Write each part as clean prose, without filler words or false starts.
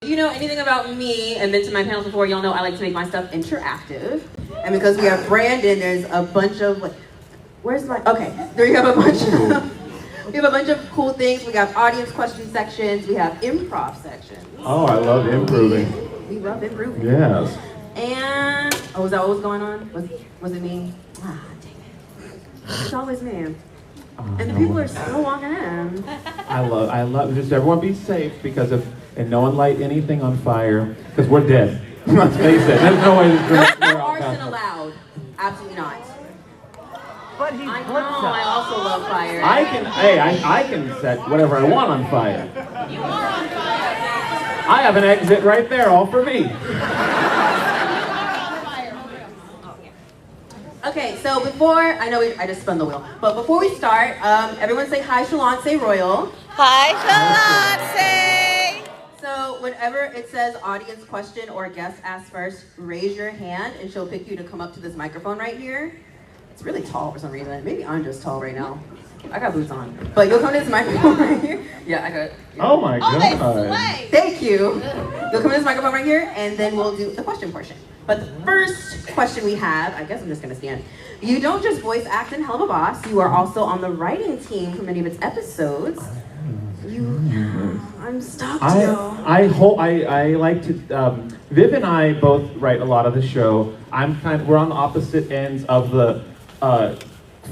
If you know anything about me and been to my panels before, y'all know I like to make my stuff interactive. And because we have Brandon, there's a bunch of, there you have a bunch of, we have a bunch of cool things. We have audience question sections, we have improv sections. Oh, I love improving. We love improving. Yes. And, is that what was going on? Was it me? Ah, dang it. It's always me. And the people are still walking in. I love, just everyone be safe and no one light anything on fire, because we're dead. Let's face it, there's no way this No arson allowed. Absolutely not. But he I know, I also love fire. I can set whatever I want on fire. You are on fire. I have an exit right there, all for me. Okay, so I just spun the wheel. But before we start, everyone say hi, Shalance Royal. Hi, Shalance. So whenever it says audience question or guest ask first, raise your hand and she'll pick you to come up to this microphone right here. It's really tall for some reason. Maybe I'm just tall right now. I got boots on. But you'll come to this microphone right here. Yeah, I got it. Oh my God. Thank you. You'll come to this microphone right here and then we'll do the question portion. But the first question we have, I guess I'm just gonna stand. You don't just voice act in Helluva Boss, you are also on the writing team for many of its episodes. I'm stuck. I like to, Viv and I both write a lot of the show. We're on the opposite ends of the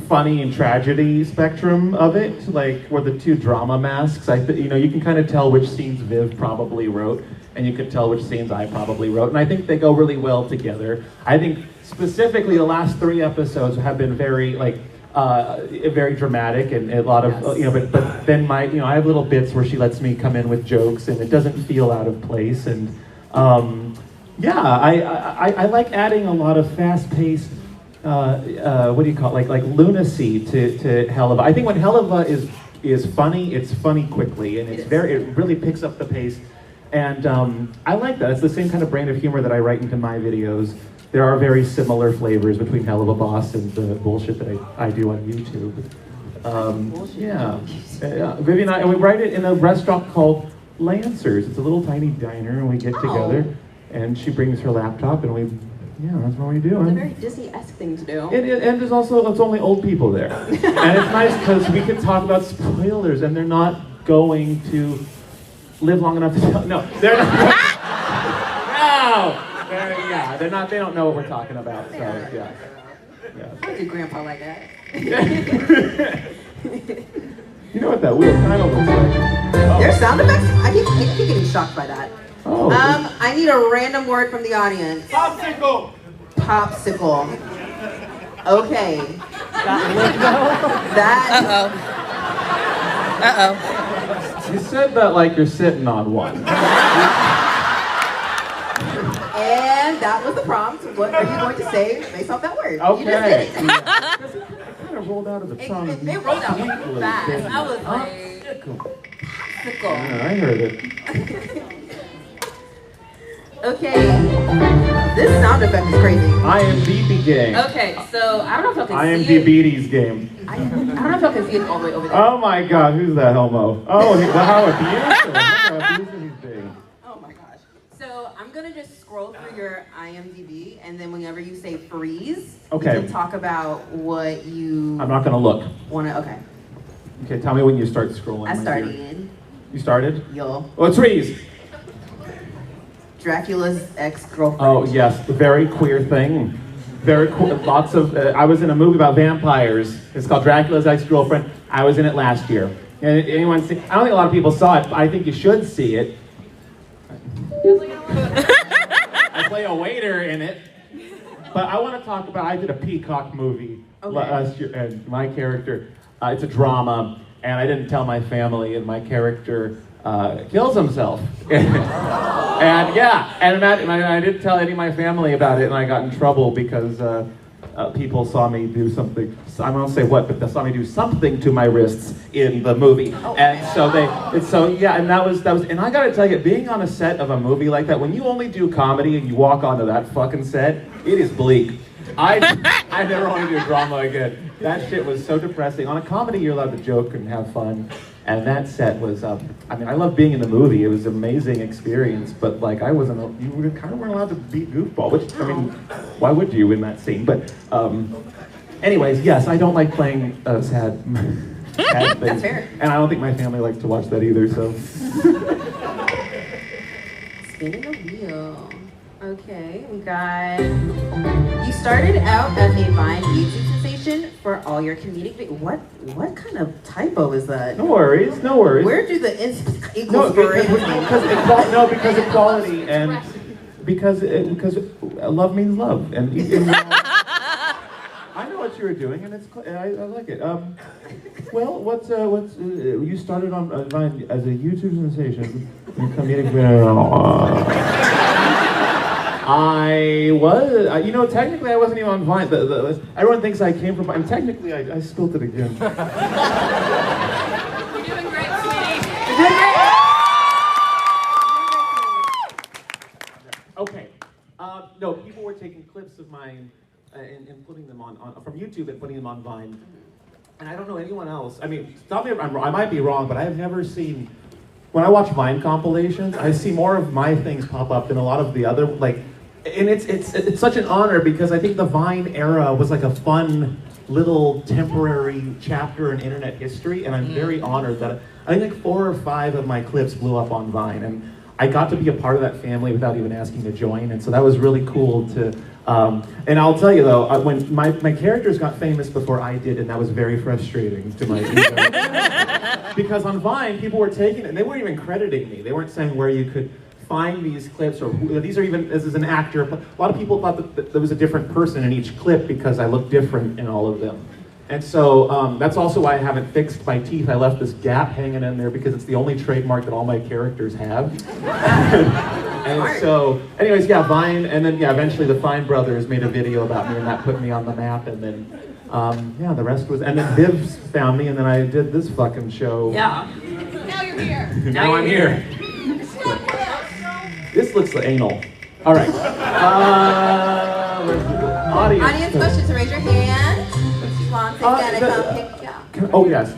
funny and tragedy spectrum of it. Like, we're the two drama masks. You can kind of tell which scenes Viv probably wrote, and you can tell which scenes I probably wrote. And I think they go really well together. I think specifically the last 3 episodes have been very, very dramatic and a lot of, but then I have little bits where she lets me come in with jokes and it doesn't feel out of place. And I like adding a lot of fast-paced, what do you call it, like lunacy to Helluva. I think when Helluva is funny, it's funny quickly, and it really picks up the pace. And I like that. It's the same kind of brand of humor that I write into my videos. There are very similar flavors between Helluva Boss and the bullshit that I do on YouTube. Vivian and I, we write it in a restaurant called Lancers. It's a little tiny diner, and we get together, and she brings her laptop, and that's what we do. It's a very Disney-esque thing to do. And there's also, it's only old people there. And it's nice because we can talk about spoilers, and they're not going to live long enough to tell. No, they're not. No! They're not. They don't know what we're talking about. So yeah. I do Grandpa like that. You know what that wheel kind of looks like? Oh. There's sound effects. I keep getting shocked by that. Oh. I need a random word from the audience. Popsicle. Popsicle. Okay. That. Uh-oh. You said that like you're sitting on one. And that was the prompt. What are you going to say based off that word? Okay. You just did it. It kind of rolled out of the tongue. It rolled out fast. I was like, popsicle. Yeah, I heard it. Okay. This sound effect is crazy. IMDb game. Okay, so I don't know if y'all can see it. IMDb's game. I don't know if y'all can see it all the way over there. Oh my God, who's that homo? Oh, how abusive. How abusive he's being. Oh my gosh. So I'm gonna just scroll through your IMDb, and then whenever you say freeze, okay, we can talk about what you. I'm not gonna look. Okay. Okay, tell me when you start scrolling. I started. You started? Yo. Oh, it's freeze. Dracula's ex-girlfriend. Oh yes, a very queer thing. Very cool. Lots of. I was in a movie about vampires. It's called Dracula's Ex-Girlfriend. I was in it last year. And anyone see? I don't think a lot of people saw it. But I think you should see it. I play a waiter in it. But I want to talk about. I did a Peacock movie last year, and my character. It's a drama, and I didn't tell my family, and my character kills himself. And I didn't tell any of my family about it, and I got in trouble because people saw me do something. I won't say what, but they saw me do something to my wrists in the movie, and and that was. And I gotta tell you, being on a set of a movie like that, when you only do comedy and you walk onto that fucking set, it is bleak. I never want to do drama again. That shit was so depressing. On a comedy, you're allowed to joke and have fun. And that set was, I mean, I love being in the movie. It was an amazing experience, but like you kind of weren't allowed to be goofball, which, I mean, why would you in that scene? But anyways, yes, I don't like playing sad things. That's fair. And I don't think my family likes to watch that either, so. Spinning a wheel. Okay, we got, you started out as a Vine YouTube sensation for all your comedic, what kind of typo is that? No worries. Where do the equals Because equality and because love means love, and I know what you were doing, and I like it. Well, what's you started on Vine as a YouTube sensation, comedic. I was, technically I wasn't even on Vine. Everyone thinks I came from Vine. Technically, I spilt it again. You're doing great, sweetie. You're doing great. Okay. No, people were taking clips of mine and putting them on from YouTube and putting them on Vine. And I don't know anyone else. I mean, tell me if I might be wrong, but I've never seen. When I watch Vine compilations, I see more of my things pop up than a lot of the other, and it's such an honor because I think the Vine era was like a fun little temporary chapter in internet history, and I'm very honored that I think like 4 or 5 of my clips blew up on Vine, and I got to be a part of that family without even asking to join, and so that was really cool to, and I'll tell you though, when my characters got famous before I did, and that was very frustrating to my ego. Because on Vine, people were taking it, and they weren't even crediting me. They weren't saying where you could find these clips, or these are even, this is an actor. But a lot of people thought that there was a different person in each clip because I looked different in all of them. And so that's also why I haven't fixed my teeth. I left this gap hanging in there because it's the only trademark that all my characters have. And so, anyways, yeah, Vine, and then eventually the Fine Brothers made a video about me, and that put me on the map, and then the rest was, and then Viv found me, and then I did this fucking show. Yeah. Now you're here. Now I'm here. This looks like anal. All right. Audience questions, raise your hand. Swan's gonna come pick you up. Oh, yes.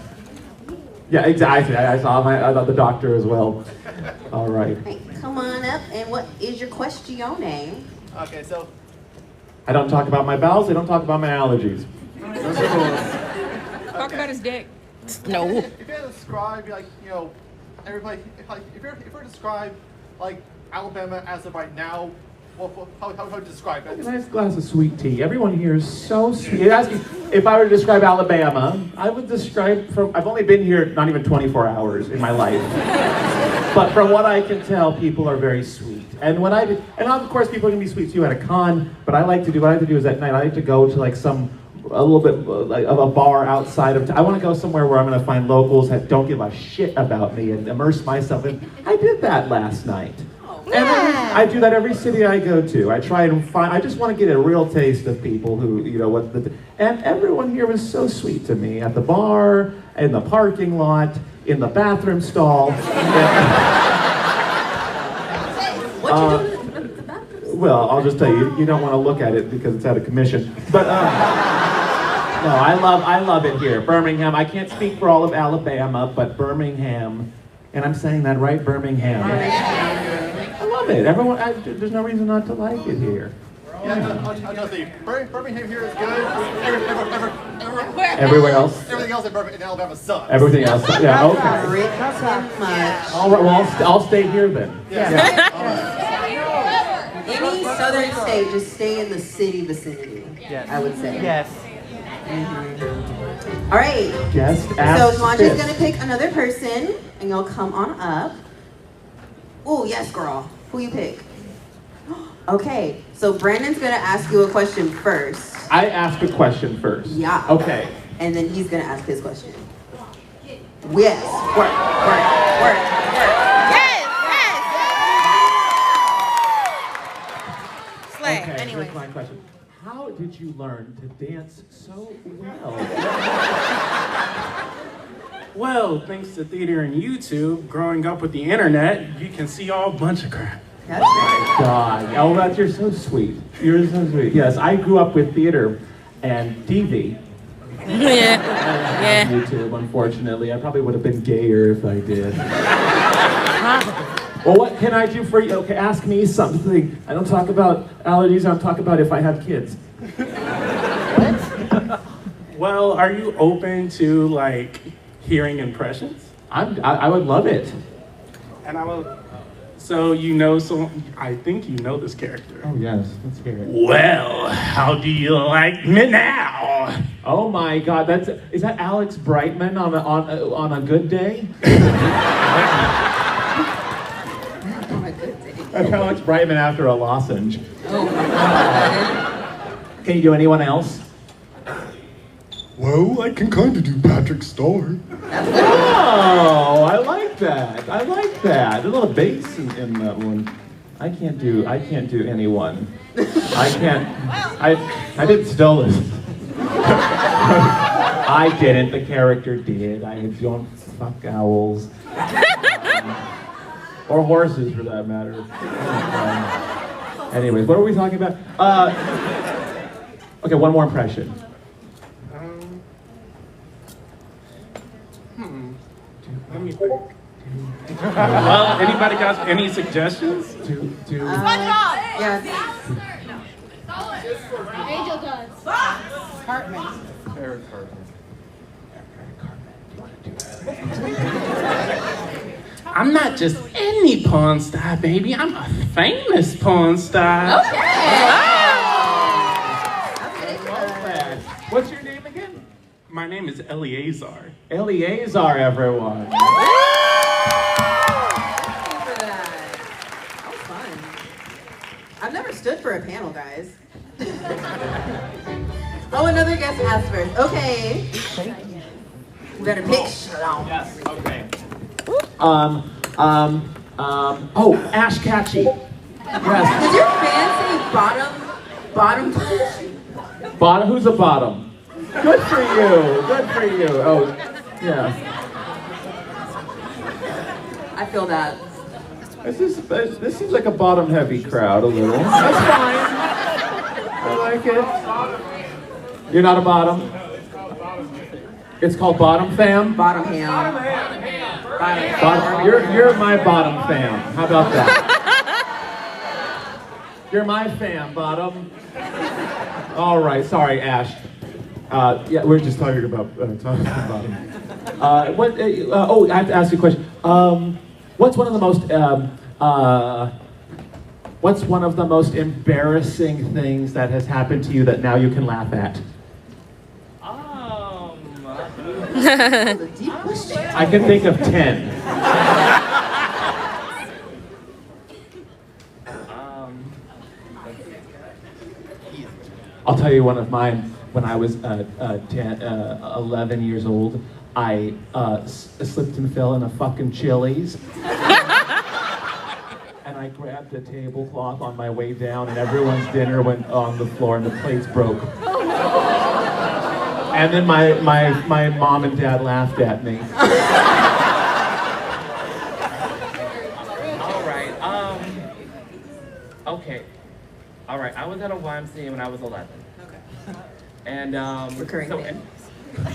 Yeah, exactly. I saw the doctor as well. All right. Hey, come on up, and what is your question? Okay, so. I don't talk about my bowels, I don't talk about my allergies. Talk about his dick. No. If you had to describe, everybody, if you were to describe, Alabama as of right now, how would you describe it? A nice glass of sweet tea. Everyone here is so sweet. You ask me if I were to describe Alabama, I would describe I've only been here not even 24 hours in my life. But from what I can tell, people are very sweet. And of course people can be sweet too at a con, but what I like to do is at night, I like to go to a little bit of a bar outside of I want to go somewhere where I'm going to find locals that don't give a shit about me and immerse myself in. I did that last night. And I do that every city I go to. I try and I just want to get a real taste of people who, and everyone here was so sweet to me at the bar, in the parking lot, in the bathroom stall. What you doing in the bathroom? Well, I'll just tell you, you don't want to look at it because it's out of commission. But, no, I love it here. Birmingham, I can't speak for all of Alabama, but Birmingham, and I'm saying that right, Birmingham. I love it. Everyone, there's no reason not to like it here. Yeah, I'll see. Birmingham here is good. Everywhere else? Everything else in Alabama sucks. Everything else, yeah, okay. Not too much. All right, well, I'll stay here then. Yeah. Any southern state, just stay in the city vicinity. Yes. I would say. Yes. Mm-hmm. All right. Just So ask Swan's this. gonna pick another person, and you'll come on up. Oh yes, girl. Who you pick? Okay. So Brandon's gonna ask you a question first. I ask a question first. Yeah. Okay. And then he's gonna ask his question. Yes. Work. Yes. Slay. Okay, Anyway. here's my question. How did you learn to dance so well? Well, thanks to theater and YouTube, growing up with the internet, you can see all bunch of crap. That's right. God, you're so sweet. You're so sweet. Yes, I grew up with theater and TV, Yeah. YouTube, unfortunately. I probably would have been gayer if I did. Well, what can I do for you? Okay, ask me something. I don't talk about allergies, I don't talk about if I have kids. Well, are you open to like hearing impressions? I would love it. And I will. So you know, I think you know this character. Oh yes, let's hear it. Well, how do you like me now? Oh my God, is that Alex Brightman on a good day? That's Alex Brightman after a lozenge. Oh, my God. Can you do anyone else? Well, I can kind of do Patrick Star. Oh, I like that. I like that. A little bass in that one. I can't do anyone. I didn't steal this. I didn't. The character did. I don't fuck owls. Or horses, for that matter. Anyways, what are we talking about? Okay, one more impression. Let me think. Well, anybody got any suggestions? Yeah. Angel does. Cartman. I'm not just any porn star, baby. I'm a famous porn star. What's your name again? My name is Eleazar. Eleazar, everyone. Thank you for that. That was fun. I've never stood for a panel, guys. Oh, another guest asked first. Okay. We better pick. Yes, okay. Ash Catchy. Yes. Did your fan say bottom? Bottom, who's a bottom? Good for you, good for you. Oh, yeah. I feel that. This seems like a bottom-heavy crowd a little. That's fine. I like it. You're not a bottom? It's called Bottom Fam? Bottom ham. Bottom, you're my bottom fam. How about that? You're my fam, bottom. All right, sorry, Ash. Yeah, we're just talking about bottom. I have to ask you a question. What's one of the most embarrassing things that has happened to you that now you can laugh at? The deep question. I can think of 10. I'll tell you one of mine. When I was 11 years old, I slipped and fell in a fucking Chili's. And I grabbed a tablecloth on my way down, and everyone's dinner went on the floor, and the plates broke. And then my mom and dad laughed at me. Okay. All right, I was at a YMCA when I was 11. Okay. And, Recurring so, theme.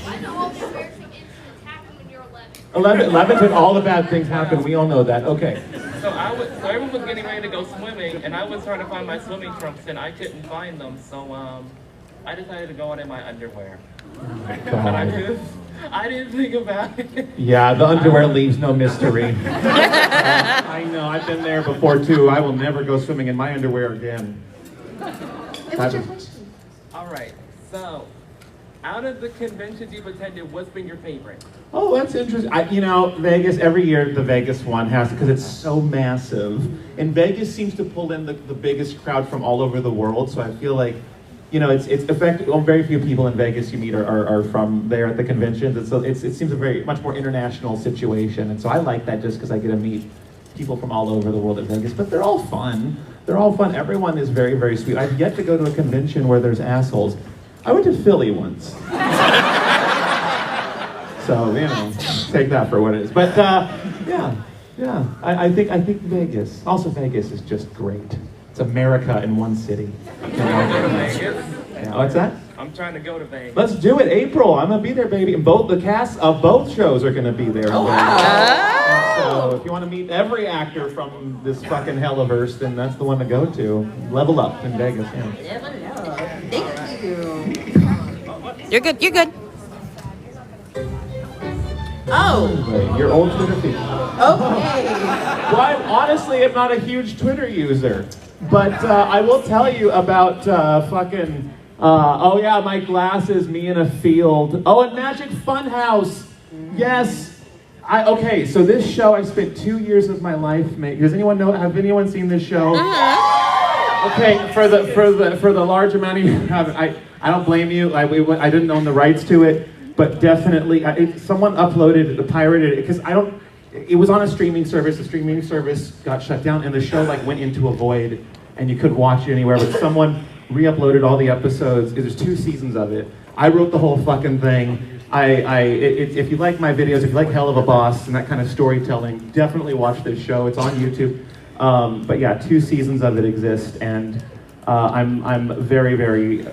I know all the embarrassing incidents happen when you're 11. 11 when all the bad things happen, we all know that. Okay. so everyone was getting ready to go swimming, and I was trying to find my swimming trunks, and I couldn't find them, so, I decided to go out in my underwear. But I didn't think about it. Yeah, the underwear leaves no mystery. I know, I've been there before too. I will never go swimming in my underwear again. What's your question? All right, so out of the conventions you've attended, what's been your favorite? Oh, that's interesting. Vegas, every year the Vegas one has, because it's so massive. And Vegas seems to pull in the biggest crowd from all over the world, so I feel like, it's effective. Well, very few people in Vegas you meet are from there at the conventions. It seems a very much more international situation, and so I like that just because I get to meet people from all over the world at Vegas. But they're all fun. They're all fun. Everyone is very, very sweet. I've yet to go to a convention where there's assholes. I went to Philly once, so take that for what it is. But yeah. I think Vegas. Also, Vegas is just great. It's America in one city. I'm trying to go to Vegas. Yeah, what's that? I'm trying to go to Vegas. Let's do it, April. I'm gonna be there, baby. And both the cast of both shows are gonna be there. Oh, wow. So if you want to meet every actor from this fucking Helluverse, then that's the one to go to. Level Up in Vegas. Yeah. Thank you. You're good. You're good. Oh. Wait, your old Twitter feed. Okay. Well, I honestly am not a huge Twitter user, but I will tell you about fucking. Oh yeah, my glasses, me in a field. Oh, and Magic Funhouse. Yes. Okay, so this show I spent 2 years of my life making. Does anyone know? Have anyone seen this show? Okay, for the large amount of you who haven't, I don't blame you. I didn't own the rights to it, but definitely someone uploaded it, pirated it, because it was on a streaming service. The streaming service got shut down, and the show like went into a void, and you couldn't watch it anywhere. But someone re-uploaded all the episodes. There's 2 seasons of it. I wrote the whole fucking thing. If you like my videos, if you like Hell of a Boss and that kind of storytelling, definitely watch this show. It's on YouTube. But yeah, 2 seasons of it exist, and I'm very, very,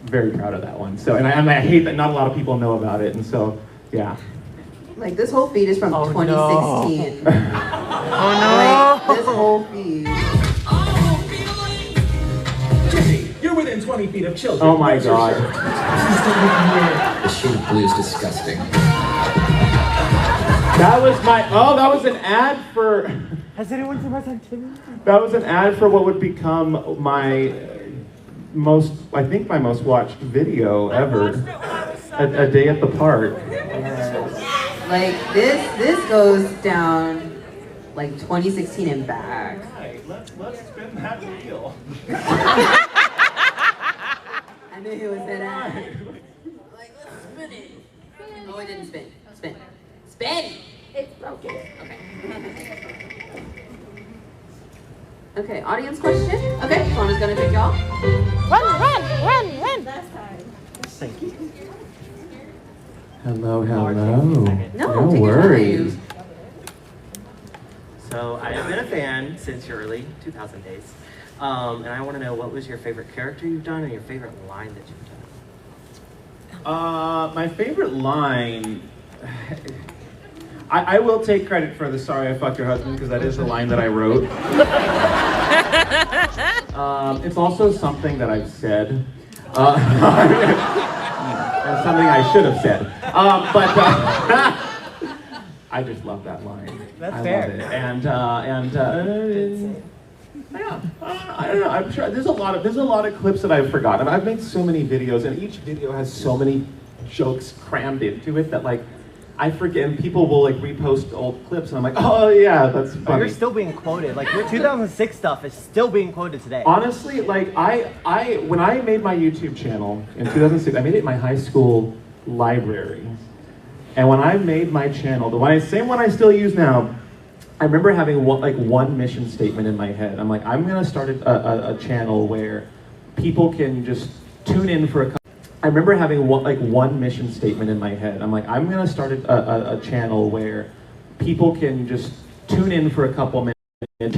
very proud of that one. So, and I hate that not a lot of people know about it, and so yeah. Like this whole feed is from 2016. Oh no! Like, this whole feed. You're within 20 feet of children. Oh my god. The shade of blue is disgusting. That was an ad for. Has anyone seen my activity? That was an ad for what would become my most watched video ever. A day at the park. Like this goes down like 2016 and back. Let's spin that wheel. I knew he was that ad. Like, let's spin it. Oh, it didn't spin. Spin. Spin! It's broken. Okay. Okay, audience question? Okay, Shauna's gonna pick y'all. Run! Thank you. Hello. No, take worries. your time. So I have been a fan since your early 2000 days. And I want to know, what was your favorite character you've done and your favorite line that you've done? My favorite line. I will take credit for the "Sorry I fucked your husband" because that is the line that I wrote. It's also something that I've said. And something I should have said. I just love that line. That's fair. Love it. Yeah, I don't know. I'm sure there's a lot of clips that I've forgotten. I've made so many videos, and each video has so many jokes crammed into it that like I forget. And people will like repost old clips, and I'm like, oh yeah, that's funny. But you're still being quoted. Like your 2006 stuff is still being quoted today. Honestly, like when I made my YouTube channel in 2006, I made it in my high school library. And when I made my channel, the same one I still use now, I remember having one mission statement in my head. I'm like, I'm gonna start a channel where people can just tune in for a couple. I remember having one mission statement in my head. I'm like, I'm gonna start a channel where people can just tune in for a couple minutes. You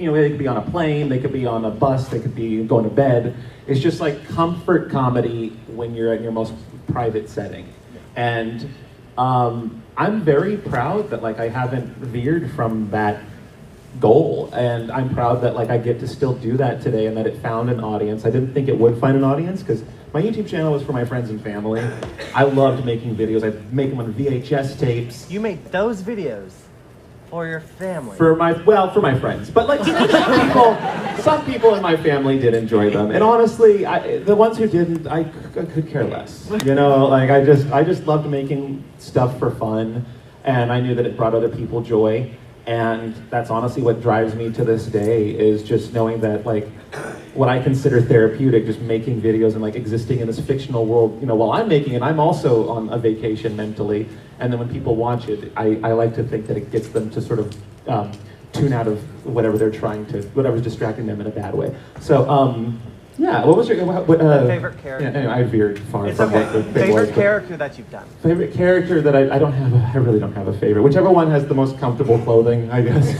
know, they could be on a plane, they could be on a bus, they could be going to bed. It's just like comfort comedy when you're in your most private setting. And I'm very proud that like I haven't veered from that goal, and I'm proud that like I get to still do that today and that it found an audience. I didn't think it would find an audience because my YouTube channel was for my friends and family. I loved making videos. I'd make them on VHS tapes. You made those videos for your family. For my friends. But like some people in my family did enjoy them. And honestly, the ones who didn't, I could care less. You know, like I just loved making stuff for fun, and I knew that it brought other people joy. And that's honestly what drives me to this day, is just knowing that like what I consider therapeutic, just making videos and like existing in this fictional world, you know, while I'm making it, I'm also on a vacation mentally. And then when people watch it, I like to think that it gets them to sort of tune out of whatever's distracting them in a bad way. So, yeah, what was your favorite character? Yeah, anyway, I veered far It's from okay. what the thing Favorite was, character that you've done? Favorite character that I really don't have a favorite. Whichever one has the most comfortable clothing, I guess.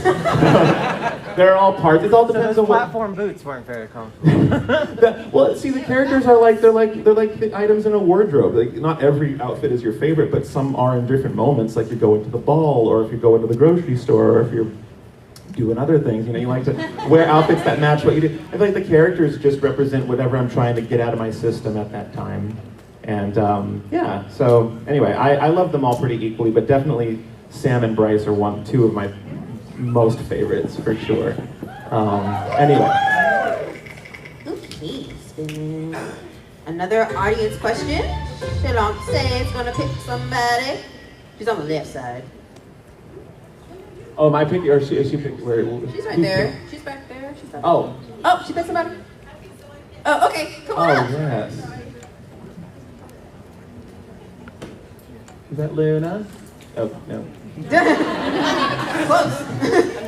They're all parts. It all So depends those on what. platform boots weren't very comfortable. Well, see, the characters are like they're like the items in a wardrobe. Like not every outfit is your favorite, but some are in different moments. Like you go into the ball, or if you go into the grocery store, or if you're doing other things. You know, you like to wear outfits that match what you do. I feel like the characters just represent whatever I'm trying to get out of my system at that time. And yeah. So anyway, I love them all pretty equally, but definitely Sam and Bryce are two of my most favorites for sure. Anyway. Okay, spin. Another audience question. Shalonce is gonna pick somebody. She's on the left side. Oh, am I picking, or is she picking? Where? She's right there. She's back there. She's back there. Oh. Oh, she picked somebody. Oh, okay. Come on up. Oh, yes. Is that Luna? Oh, no. Close.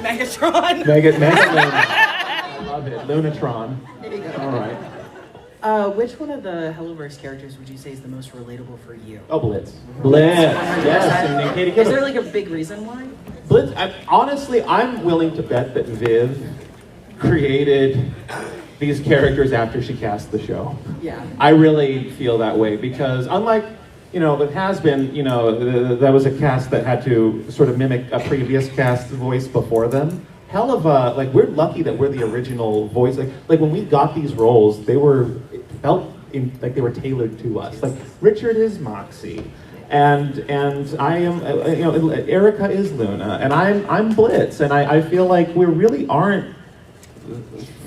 Megatron. Megaluna. I love it. Lunatron. There you go. All right. Which one of the Helloverse characters would you say is the most relatable for you? Oh, Blitz. Blitz. Yes. And Katie Is there like a big reason why? Blitz. Honestly, I'm willing to bet that Viv created these characters after she cast the show. Yeah. I really feel that way because unlike, you know, it has been, you know, that was a cast that had to sort of mimic a previous cast voice before them. Helluva, like we're lucky that we're the original voice. Like when we got these roles, felt like they were tailored to us. Like Richard is Moxie, and I am, you know, Erica is Luna, and I'm Blitz, and I feel like we really aren't.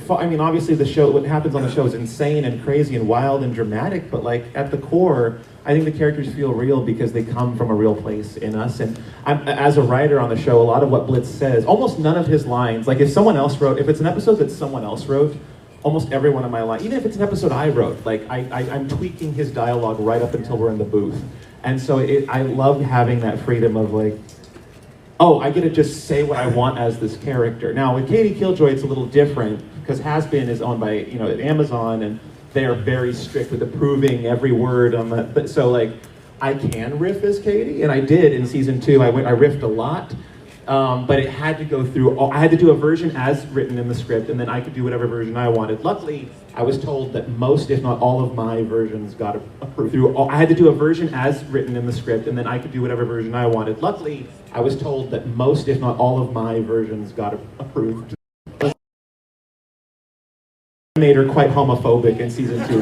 I mean, obviously the show, what happens on the show is insane and crazy and wild and dramatic, but like at the core, I think the characters feel real because they come from a real place in us. And as a writer on the show, a lot of what Blitz says, almost none of his lines, like if someone else wrote, if it's an episode that someone else wrote, almost every one of my lines, even if it's an episode I wrote, like I'm tweaking his dialogue right up until we're in the booth. And so I love having that freedom of like, oh, I get to just say what I want as this character. Now with Katie Killjoy, it's a little different because Has-Been is owned by, you know, Amazon, and they are very strict with approving every word on that. But so like, I can riff as Katie, and I did in season 2. I riffed a lot, but it had to go through. I had to do a version as written in the script, and then I could do whatever version I wanted. Luckily, I was told that most, if not all, of my versions got approved through. I had to do a version as written in the script, and then I could do whatever version I wanted. Luckily, I was told that most, if not all, of my versions got approved. Made her quite homophobic in season 2. In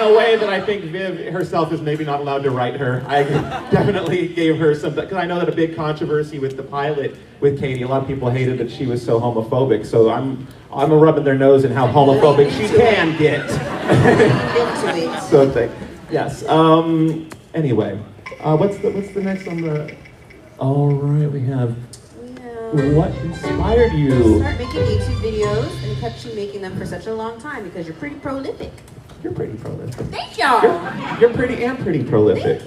a way that I think Viv herself is maybe not allowed to write her. I definitely gave her some, because I know that a big controversy with the pilot with Katie, a lot of people hated that she was so homophobic. So I'm rubbing their nose in how homophobic she can get. So yes. Anyway, what's the next on the? All right, we have. What inspired you? Start making YouTube videos and kept you making them for such a long time because you're pretty prolific. You're pretty prolific. Thank y'all. You're pretty prolific.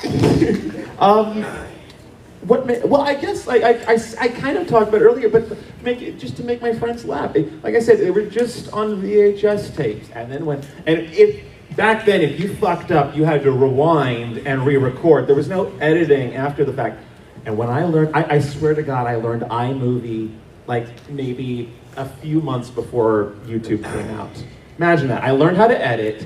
Thank you so much. Well, I guess I kind of talked about it earlier, but just to make my friends laugh. Like I said, they were just on VHS tapes, and then back then, if you fucked up, you had to rewind and re-record. There was no editing after the fact. And when I learned, I swear to God, I learned iMovie like maybe a few months before YouTube came out. Imagine that. I learned how to edit,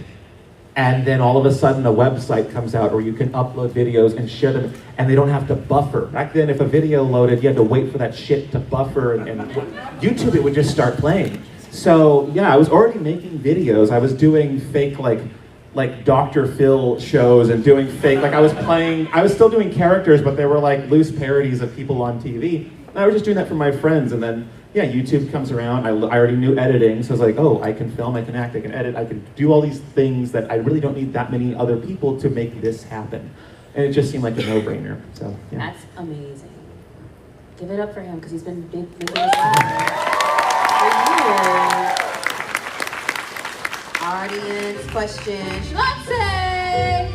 and then all of a sudden a website comes out where you can upload videos and share them, and they don't have to buffer. Back then, if a video loaded, you had to wait for that shit to buffer, and YouTube, it would just start playing. So yeah, I was already making videos. I was doing fake like Dr. Phil shows and doing fake, like I was still doing characters, but they were like loose parodies of people on TV. And I was just doing that for my friends, and then, yeah, YouTube comes around. I already knew editing, so I was like, oh, I can film, I can act, I can edit, I can do all these things that I really don't need that many other people to make this happen. And it just seemed like a no-brainer, so, yeah. That's amazing. Give it up for him, because he's been making us laugh for years. Audience question. Shalonce!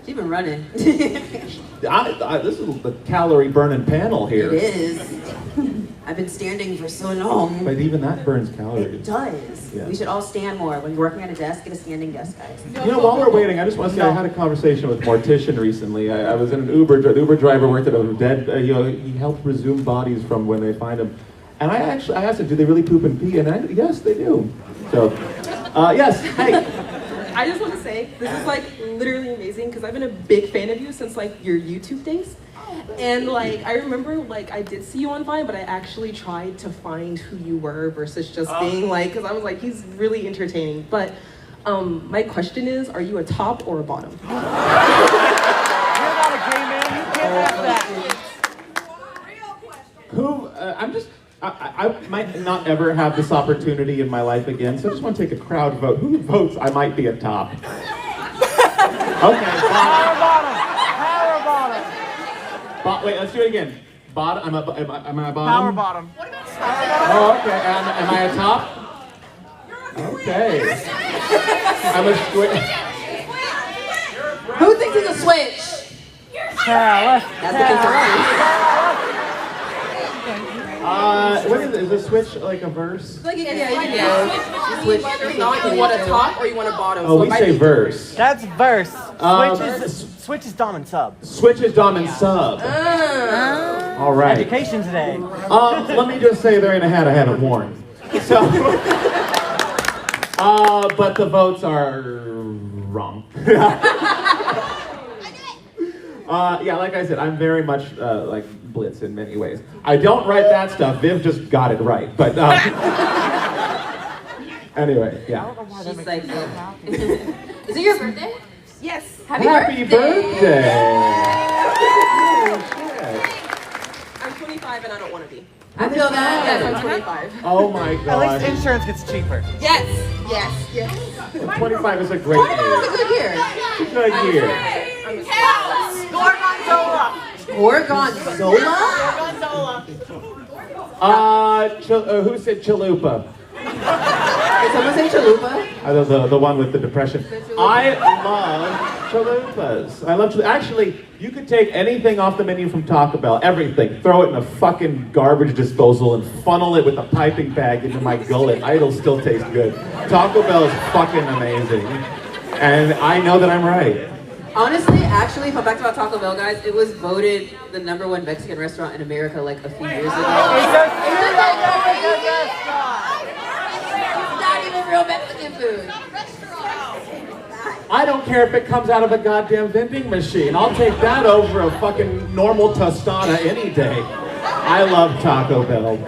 She's been running. This is the calorie burning panel here. It is. I've been standing for so long. But even that burns It calories. does. Yeah. We should all stand more. When you're working at a desk, get a standing desk, guys. You know, while we're waiting, I just want to say I had a conversation with a mortician recently. I was in an Uber. The Uber driver worked at a dead. He helped resume bodies from when they find them. And I asked him, do they really poop and pee? And yes, they do. So, yes. Hey. I just want to say this is like literally amazing because I've been a big fan of you since like your YouTube days. And like I remember like I did see you on Vine, but I actually tried to find who you were versus just being like, because I was like, he's really entertaining. But my question is, are you a top or a bottom? You're not a gay man. You can't have that. I might not ever have this opportunity in my life again, so I just want to take a crowd vote. Who votes I might be a top? Okay. Power bottom. Power bottom. Wait, let's do it again. Bottom. Am I a bottom? Power bottom. Oh, okay. Am I a top? Okay. I'm a switch. Who thinks it's a switch? That's What is it? Is a switch like a verse? Like, yeah. Switch. You want a top or you want a bottom? Oh, we say verse. That's verse. Switch is dom and sub. Switch is dom and sub. All right. Education today. Let me just say there ain't a hat I haven't worn. So, but the votes are wrong. Yeah, like I said, I'm very much like Blitz in many ways. I don't write that stuff. Viv just got it right. But anyway, yeah. She's like, is it your birthday? Yes. Happy birthday! I'm 25 and I don't want to be. I feel that. Yes, I'm 25. Oh my At god. least insurance gets cheaper. Yes. 25 is a great year. 25 is a good year. It's a good year. Gorgonzola. Who said chalupa? Did someone say chalupa? The one with the depression. I love chalupas. Actually, you could take anything off the menu from Taco Bell, everything, throw it in a fucking garbage disposal and funnel it with a piping bag into my gullet. It'll still taste good. Taco Bell is fucking amazing. And I know that I'm right. Honestly, actually, fun fact about Taco Bell, guys, it was voted the #1 Mexican restaurant in America like a few years ago. It's not even real Mexican food. I don't care if it comes out of a goddamn vending machine. I'll take that over a fucking normal tostada any day. I love Taco Bell.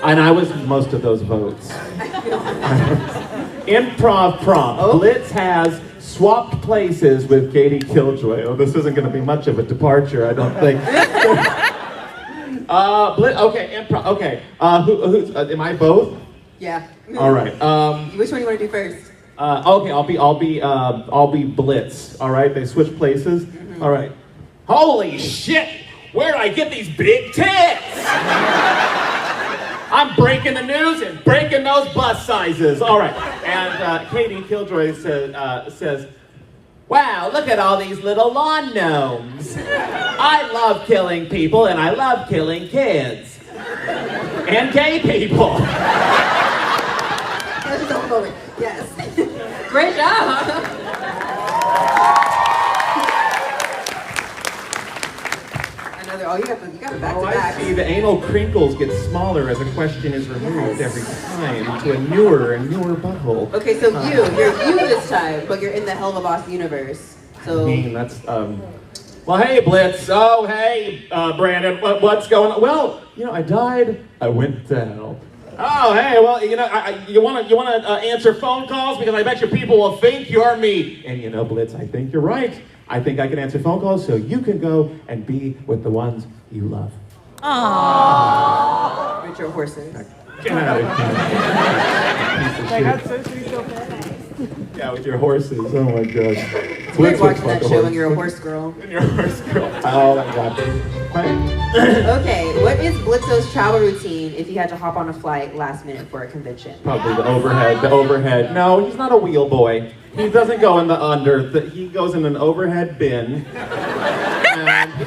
And I was most of those votes. Improv prompt. Blitz has swapped places with Katie Killjoy. Oh, this isn't going to be much of a departure, I don't think. Blitz, okay, improv. Okay, am I both? Yeah. All right. Which one do you want to do first? Okay, I'll be Blitz. All right, they switch places. All right. Holy shit! Where'd I get these big tits? I'm breaking the news and breaking those bus sizes. All right. And Katie Killjoy says, wow, look at all these little lawn gnomes. I love killing people and I love killing kids. And gay people. Yes. Great job. Oh, you got it back to back. I see. The anal crinkles get smaller as a question is removed every time to a newer and newer butthole. Okay, so you're you this time, but you're in the Helluva Boss universe. So. I mean, that's Well, hey, Blitz. Oh, hey, Brandon. What's going on? Well, I died. I went to hell. Oh, hey, well, you want to answer phone calls because I bet you people will think you're me. And Blitz, I think you're right. I think I can answer phone calls so you can go and be with the ones you love. Aww. With your horses. Get out of here. Yeah, with your horses. Oh my god. It's weird watching that show when you're a horse girl. When you're a horse girl. Oh my god. Okay, what is Blitzo's travel routine if he had to hop on a flight last minute for a convention? Probably the overhead. No, he's not a wheel boy. He doesn't go in the under. He goes in an overhead bin.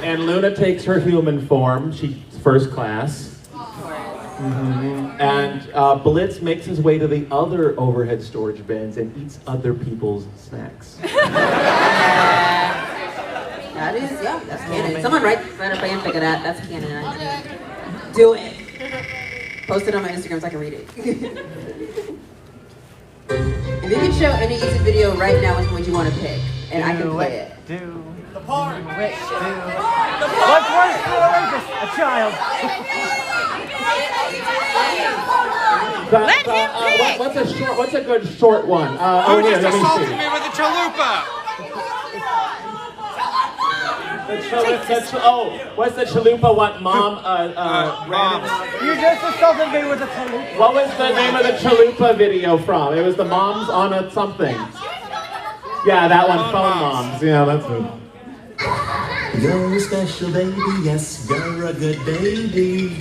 And Luna takes her human form. She's first class. And Blitz makes his way to the other overhead storage bins and eats other people's snacks. That is, yeah, that's canon. Someone write a fanfic of that. That's canon. Do it. Post it on my Instagram so I can read it. If you could show any YouTube video right now, which one would you want to pick? And I can play it. The part. What's worse for a rapist? A child. Let him pick. What's a good short one? Who just let me assaulted see. me with a chalupa? What's the chalupa one, Mom? You just assaulted me with a chalupa. What was the name of the chalupa video from? It was the moms on a something. Yeah, that one, Phone Moms. Yeah, that's it. You're a special baby, yes, you're a good baby.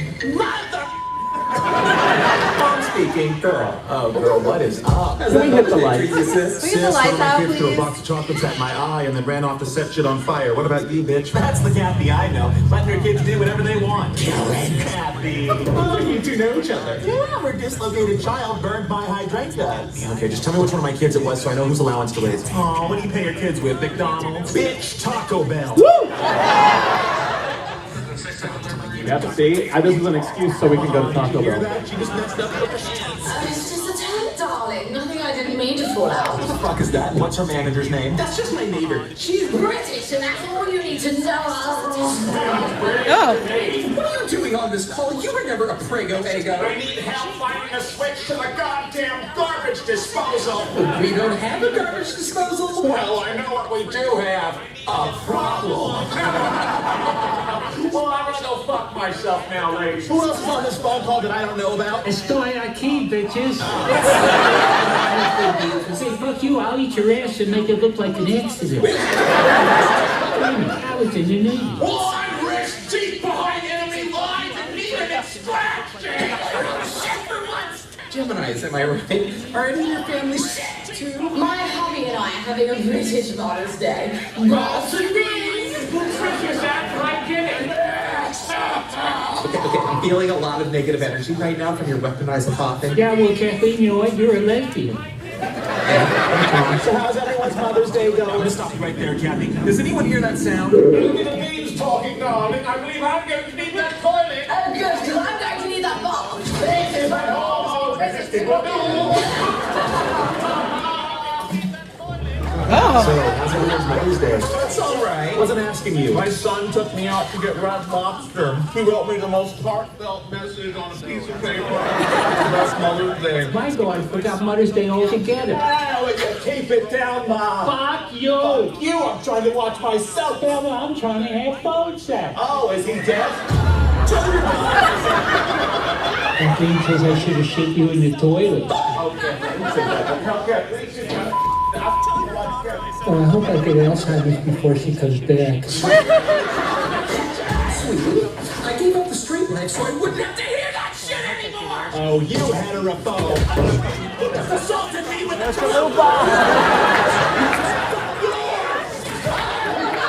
Mom speaking, girl. Oh, girl, what is up? Can we hit the lights? Can we hit the lights out, Kid threw a please? box of chocolates at my eye and then ran off to set shit on fire. What about you, bitch? That's the Kathy I know. Letting her kids do whatever they want. Kathy. Oh, you two know each other. Yeah, we're a dislocated child burned by hydrangeas. Yeah, okay, just tell me which one of my kids it was so I know whose allowance to raise. Oh, what do you pay your kids with? McDonald's? Bitch, Taco Bell. Woo! Yep, see? This is an excuse so we can go to Taco Bell. She just messed up with the It's just a turn, darling. Nothing I didn't mean to fall out. What the fuck is that? What's her manager's name? That's just my neighbor. She's British, and that's all you need to know. Oh. What are you doing on this call? You were never a prego ego. I need help finding a switch to the goddamn garbage disposal. We don't have a garbage disposal. Well, I know what we do have. A problem. Well, I'm gonna go fuck myself now, ladies. Who else is on this phone call that I don't know about? Estoy aquí, bitches. Say, fuck you, I'll eat your ass and make it look like an accident. I was in your name. Well, I'm wrist deep behind enemy lines and need an extraction. Shit for once. Geminis, am I right? Are any of your family shit too? My hubby and I are having a British Mother's Day. Ross and beans! Okay, I'm feeling a lot of negative energy right now from your weaponized popping. Yeah, well, Kathleen, you know what? You're a lesbian. So how's everyone's Mother's Day going? I'm gonna stop you right there, Kathy. Does anyone hear that sound? Look at the beans talking, darling. I believe I'm going to need that toilet. Oh, good, because I'm going to need that ball. This is my home. So, how's everyone's Mother's Day? That's alright. Wasn't asking you. My son took me out to get red lobster. He wrote me the most heartfelt message on a piece of paper. That's Mother's Day. My God, I forgot Mother's Day altogether. Well, you keep it down, Mom. Fuck you. Fuck you, I'm trying to watch myself. Well, I'm trying to have phone sex. Oh, is he dead? Kathleen says I should have shit you in the toilet. Oh, I hope I get Alzheimer's before she comes back. Sweetie, I gave up the street life so I wouldn't have to hear that shit anymore! Oh, you heterophobe. Assaulted me with There's a little bomb.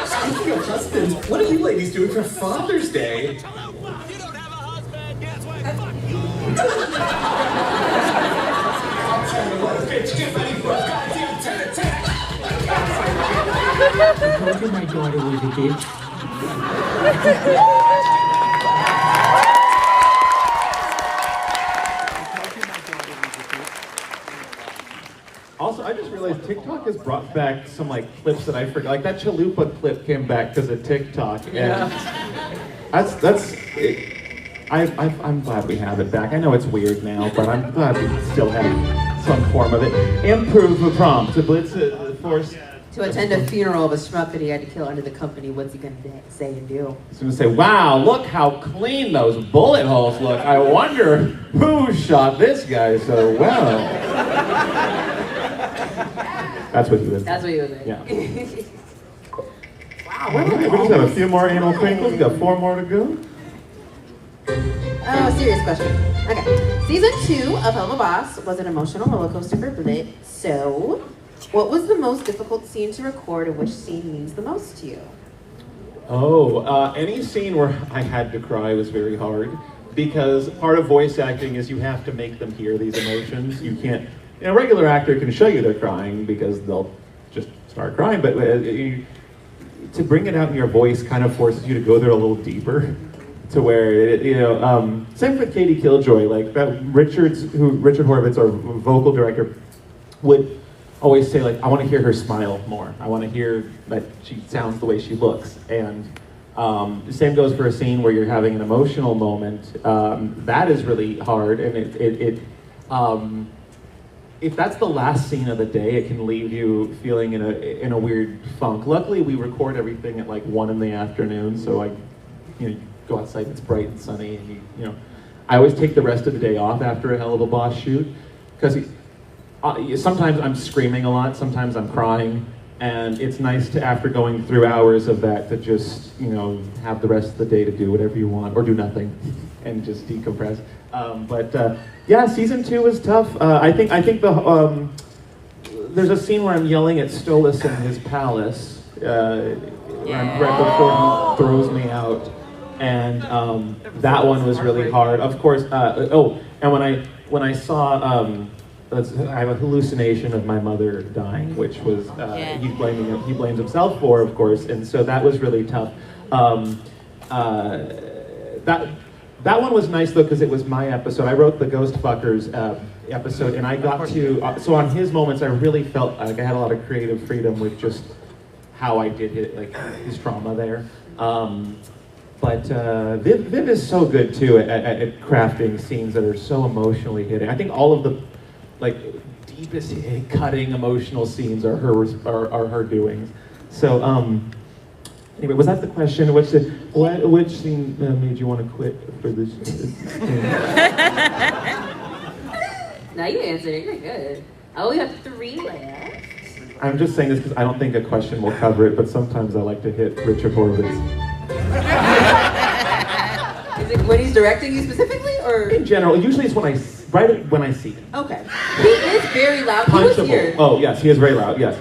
Speaking of husbands, what are you ladies doing for Father's Day? I told you my daughter was a bitch. Also, I just realized TikTok has brought back some clips that I forgot. Like that chalupa clip came back because of TikTok. And I'm glad we have it back. I know it's weird now, but I'm glad we still have some form of it. Improve the prompt. To blitz force. To attend a funeral of a schmuck that he had to kill under the company, what's he gonna say and do? He's gonna say, "Wow, look how clean those bullet holes look. I wonder who shot this guy so well." That's what he was. That's what he was saying. Yeah. Wow, we just have a few more anal crinkles. We got 4 more to go. Oh, serious question. Okay. Season 2 of Helluva Boss was an emotional roller coaster for Blitz. So, what was the most difficult scene to record, and which scene means the most to you? Oh, any scene where I had to cry was very hard. because part of voice acting is you have to make them hear these emotions. You can't, a regular actor can show you they're crying because they'll just start crying, but to bring it out in your voice kind of forces you to go there a little deeper, to where same with Katie Killjoy, like that Richard Horvitz, our vocal director, would always say, like, I want to hear her smile more. I want to hear that she sounds the way she looks. And the same goes for a scene where you're having an emotional moment. That is really hard, and if that's the last scene of the day, it can leave you feeling in a weird funk. Luckily, we record everything at like 1 in the afternoon, so you go outside, it's bright and sunny, and I always take the rest of the day off after a Hell of a Boss shoot, because sometimes I'm screaming a lot, sometimes I'm crying, and it's nice to, after going through hours of that, to just have the rest of the day to do whatever you want, or do nothing, and just decompress. Yeah, season 2 was tough. I think there's a scene where I'm yelling at Stolas in his palace right before he throws me out, and that one was really hard. Of course. And when I saw I have a hallucination of my mother dying, which was he blames himself for, of course, and so that was really tough. That one was nice though, because it was my episode. I wrote the Ghost Fuckers episode, and I got to, so on his moments, I really felt like I had a lot of creative freedom with just how I did it, like his trauma there. Viv is so good too at crafting scenes that are so emotionally hitting. I think all of the deepest cutting emotional scenes are her doings. So anyway, was that the question? Which scene made you want to quit for this? Now you answered it. You're good. I only have 3 left. I'm just saying this because I don't think a question will cover it, but sometimes I like to hit Richard Horvitz. Is it when he's directing you specifically, or in general? Usually it's right when I see him. Okay. He is very loud. Punchable. He was here. Oh yes, he is very loud. Yes,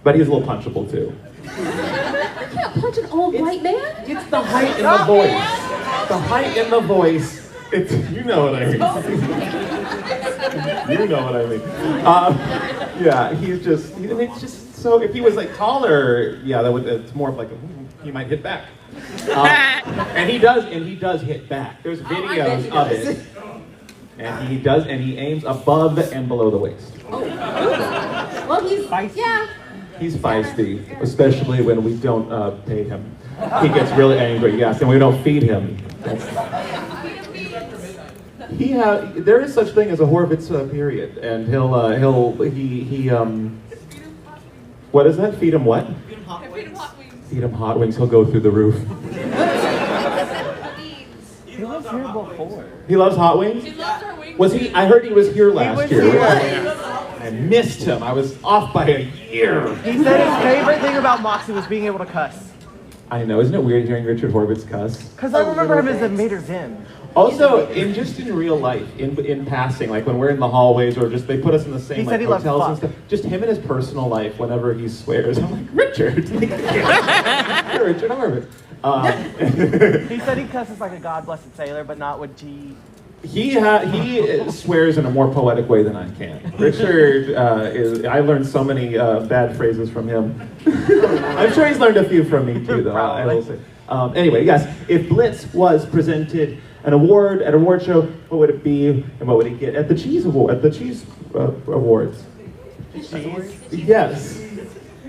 but he's a little punchable too. You can't punch an old white man. It's the height in the voice. The height in the voice. It's, you know what I mean. You know what I mean. Yeah, it's just so. If he was like taller, yeah, it's more of like he might hit back. And he does hit back. There's videos of it. And he aims above and below the waist. Oh. Well, he's feisty. Yeah. He's feisty, especially when we don't pay him. He gets really angry, yes, and we don't feed him. There is such thing as a Horvitz period, and what is that? Feed him what? Feed him hot wings. Feed him hot wings. He'll go through the roof. He was here before. He loves hot wings? He loves our wings. Was he? I heard he was here last year. Here. I missed him. I was off by a year. He said his favorite thing about Moxie was being able to cuss. I know. Isn't it weird hearing Richard Horvitz cuss? Because I remember him as a Mater Zim. Also, in real life, in passing, like when we're in the hallways or just they put us in the same hotels and stuff, just him in his personal life, whenever he swears, I'm like, Richard! You're Richard Horvitz. He said he cusses like a God-blessed sailor, but not with G. He swears in a more poetic way than I can. Richard I learned so many bad phrases from him. I'm sure he's learned a few from me too, though. I will say. Anyway, yes, if Blitz was presented an award at an award show, what would it be, and what would he get at the Cheese Award? At the Cheese Awards? Yes.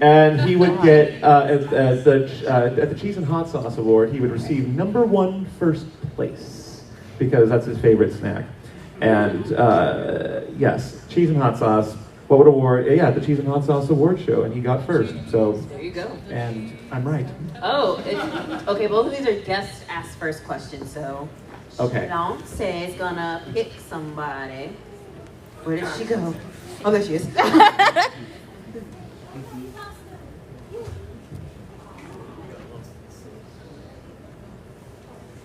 And he would get at the Cheese and Hot Sauce Award, he would receive #1 first place, because that's his favorite snack. And yes, cheese and hot sauce. What would award? Yeah, the Cheese and Hot Sauce Award show, and he got first. So there you go. And I'm right. Oh, okay. Both of these are guest asked first questions, so. Okay. Beyonce is gonna pick somebody. Where did she go? Oh, there she is. All right.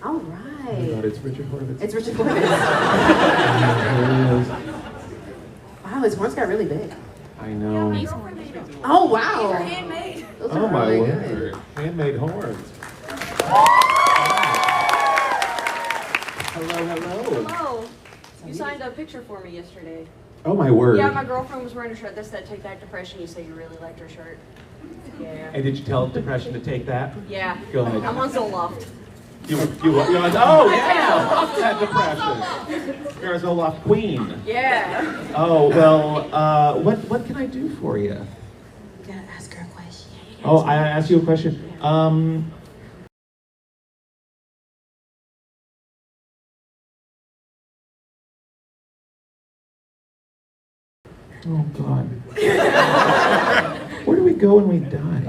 Oh my God, it's Richard Horvitz. It's Richard Horvitz. Wow, his horns got really big. I know. Oh, wow. These are handmade. Those Oh are my really word. good. Handmade horns. Hello, hello. Hello. You signed a picture for me yesterday. Oh my word. Yeah, my girlfriend was wearing a shirt that said "Take That Depression." You said you really liked her shirt. Yeah. And did you tell Depression to take that? Yeah. Go ahead. I'm on Zoloft. You're like, oh yeah, fuck that Depression. You're a Zoloft queen. Yeah. Oh, well, what can I do for you? You gotta ask her a question. Oh, I asked you a question. Oh God. Where do we go when we die?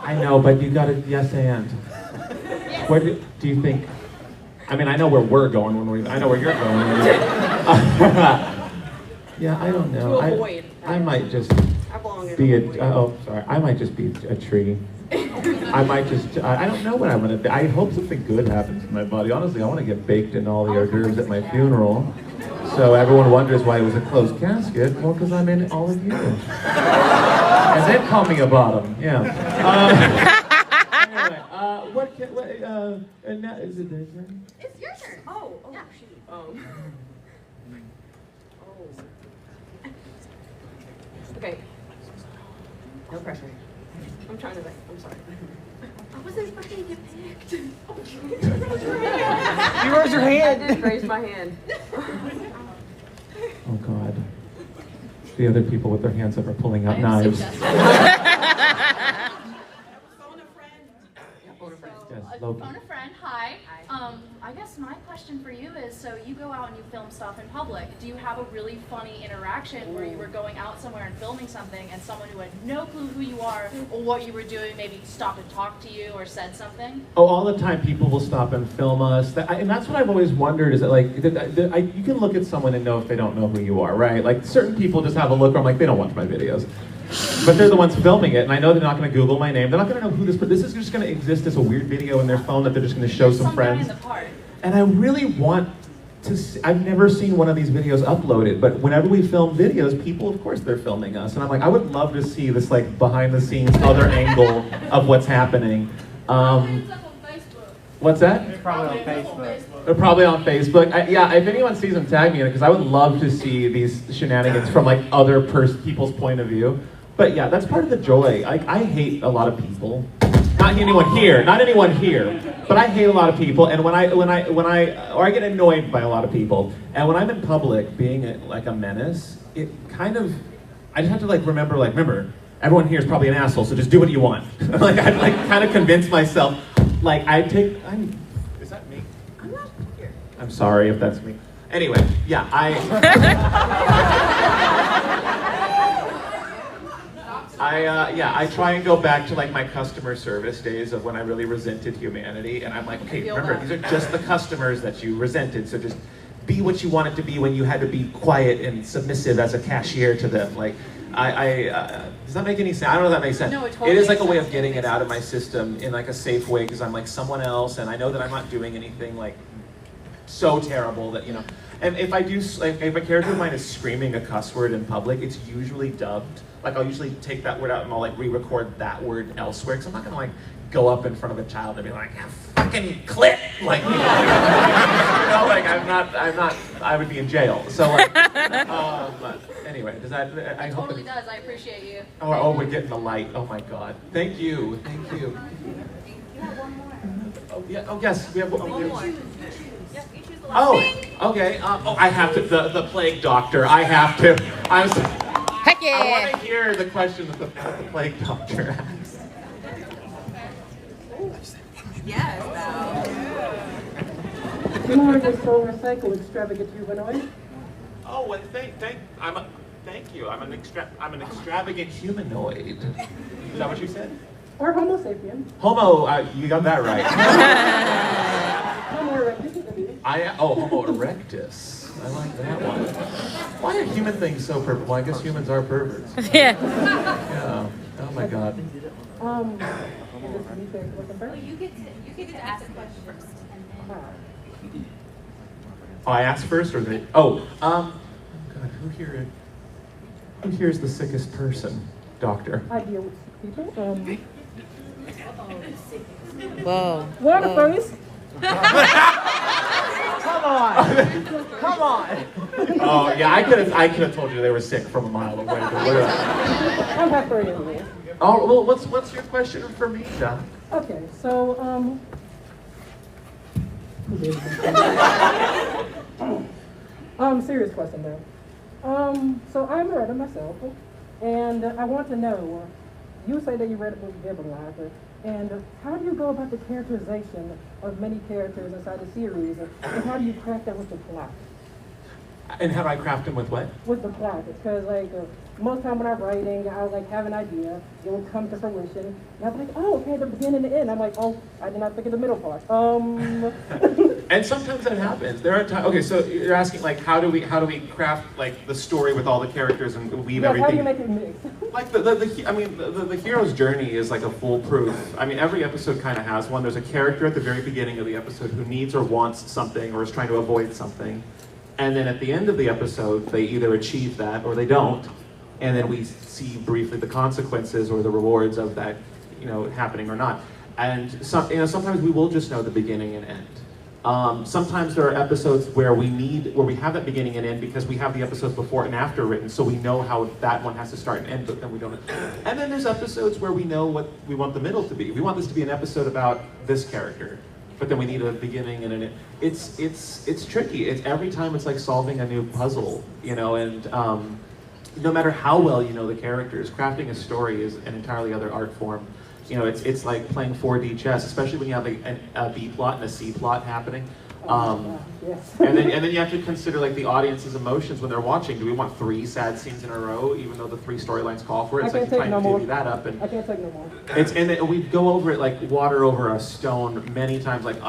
I know, but you gotta yes and. Where do you think? I mean, I know where we're going when we. I know where you're going. Yeah, I don't know. To avoid. I might just I belong in be a a. void. Oh, sorry. I might just be a tree. I might just. I don't know what I'm gonna be. I hope something good happens to my body. Honestly, I want to get baked in all the hors d'oeuvres at my funeral. So everyone wonders why it was a closed casket. Well, because I'm in all of you. And then call me a bottom. Yeah. Anyway, and now, is it their turn? It's your turn. Oh, yeah. Shoot. Oh. Okay. No pressure. I'm trying to. I'm sorry. I wasn't expecting to get picked. You raised your hand. I did raise my hand. Oh God. The other people with their hands up are pulling out knives. Phone a friend, hi. I guess my question for you is, so you go out and you film stuff in public. Do you have a really funny interaction where you were going out somewhere and filming something and someone who had no clue who you are or what you were doing maybe stopped and talked to you or said something? Oh, all the time people will stop and film us. And that's what I've always wondered is that like, you can look at someone and know if they don't know who you are, right? Like certain people just have a look where I'm like, they don't watch my videos. But they're the ones filming it, and I know they're not going to Google my name. They're not going to know who this is just going to exist as a weird video in their phone that they're just going to show some friends. Guy in the park. And I really want to see, I've never seen one of these videos uploaded, but whenever we film videos, people, of course, they're filming us. And I'm like, I would love to see this like behind the scenes other angle of what's happening. What's that? It's probably on Facebook. They're probably on Facebook. Yeah, if anyone sees them, tag me in it, because I would love to see these shenanigans from like other people's point of view. But yeah, that's part of the joy. I hate a lot of people. Not anyone here, but I hate a lot of people. And when I get annoyed by a lot of people. And when I'm in public, being like a menace, it kind of, I just have to remember, everyone here is probably an asshole, so just do what you want. Like I kind of convince myself, is that me? I'm not here. I'm sorry if that's me. Anyway, yeah, I try and go back to like my customer service days of when I really resented humanity, and I'm like, okay, remember, these are just the customers that you resented, so just be what you wanted to be when you had to be quiet and submissive as a cashier to them. Like, does that make any sense? I don't know if that makes sense. No, it totally It is like a makes way of sense. getting it out of my system in like a safe way, because I'm like someone else, and I know that I'm not doing anything like so terrible that, you know. And if I do, like, if a character of mine is screaming a cuss word in public, it's usually dubbed. Like, I'll usually take that word out and I'll like re-record that word elsewhere, because I'm not gonna like go up in front of a child and be like, yeah, fucking clit, like, you know, like I'm not, I would be in jail. So like, anyway, does that? I It hope totally does. I appreciate you. Oh, we're getting the light. Oh my God, thank you. You have one more. Oh yeah. Oh yes, we have one more. Yep, you choose the last. Oh, okay. I have to. The plague doctor. I have to. Heck yeah! I want to hear the question that the plague doctor asked. Yes. Largest soul recycle extravagant humanoid. Oh, well, thank you. I'm an extravagant humanoid. Is that what you said? Or Homo sapien. Homo. You got that right. Homo erectus. Homo erectus. I like that one. Why are human things so pervert? Well, I guess humans are perverts. Yeah. Yeah. Oh my God. Well, you get to ask a question first, and then. Oh, I asked first, or they? Oh, God, who here is the sickest person? Doctor. I deal with sick people. Whoa. Waterface. Come on. Come on. Oh yeah, I could have told you they were sick from a mile away. But whatever. I'm happy anyway. Oh well, what's your question for me, John? Okay, so serious question though. So I'm a writer myself, and I want to know. You say that you read a book Bibliography, and how do you go about the characterization of many characters inside the series, and how do you craft that with the plot? And how do I craft them with what? With the plot, because like most time when I'm writing, I'll like have an idea, it will come to fruition, and I'm like, oh, okay, the beginning and the end. I'm like, oh, I did not think of the middle part. And sometimes that happens. There are times. Okay, so you're asking like, how do we craft like the story with all the characters and weave everything? How do you make it mix? Like the hero's journey is like a foolproof. I mean, every episode kind of has one. There's a character at the very beginning of the episode who needs or wants something or is trying to avoid something. And then at the end of the episode, they either achieve that or they don't. And then we see briefly the consequences or the rewards of that, happening or not. And sometimes we will just know the beginning and end. Sometimes there are episodes where we have that beginning and end because we have the episodes before and after written, so we know how that one has to start and end, but then we don't. And then there's episodes where we know what we want the middle to be. We want this to be an episode about this character, but then we need a beginning and an end. It's tricky. Every time it's like solving a new puzzle, and no matter how well you know the characters, crafting a story is an entirely other art form. It's like playing 4D chess, especially when you have a B plot and a C plot happening. Yes. and then you have to consider like the audience's emotions when they're watching. Do we want 3 sad scenes in a row, even though the 3 storylines call for it? It's like you try and divvy that up. And I can't take no more. and we go over it like water over a stone many times. Like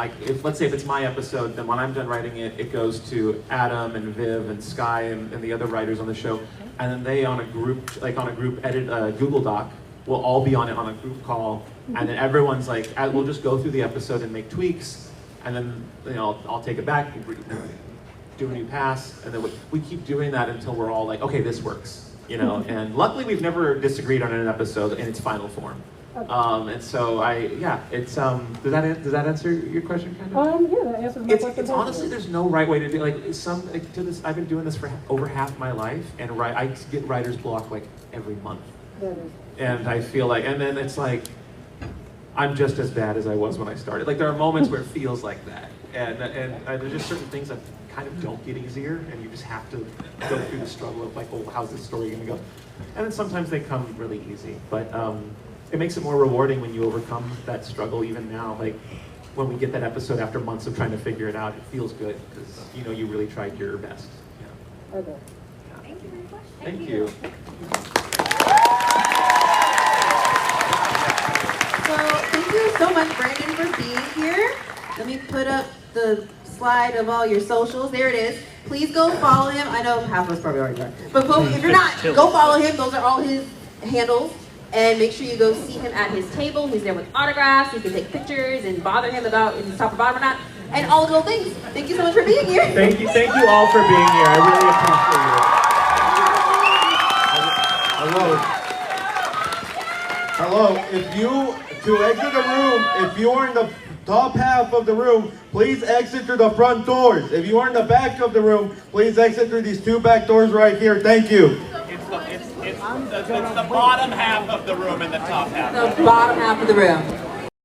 let's say if it's my episode, then when I'm done writing it, it goes to Adam and Viv and Sky and the other writers on the show, and then they on a group edit Google Doc. We'll all be on it on a group call, and then everyone's like, we'll just go through the episode and make tweaks, and then I'll take it back, do a new pass, and then we keep doing that until we're all like, okay, this works, And luckily we've never disagreed on an episode in its final form. And so it's does that answer your question kind of? Yeah, that answers my question. It's honestly, there's no right way to do it. I've been doing this for over half my life, and I get writer's block like every month. And I feel like, and then it's like, I'm just as bad as I was when I started. Like there are moments where it feels like that, and there's just certain things that kind of don't get easier, and you just have to go through the struggle of like, oh, how's this story gonna go? And then sometimes they come really easy, but it makes it more rewarding when you overcome that struggle. Even now, like when we get that episode after months of trying to figure it out, it feels good because you really tried your best. Yeah. Okay. Thank you very much. Thank you. So thank you so much, Brandon, for being here. Let me put up the slide of all your socials. There it is. Please go follow him. I know half of us probably already are. But if you're not, go follow him. Those are all his handles. And make sure you go see him at his table. He's there with autographs. You can take pictures and bother him about if he's top or bottom or not. And all those little things. Thank you so much for being here. Thank you all for being here. I really appreciate it. Hello. To exit the room, if you are in the top half of the room, please exit through the front doors. If you are in the back of the room, please exit through these 2 back doors right here. Thank you. It's the bottom half of the room and the top half. The bottom half of the room.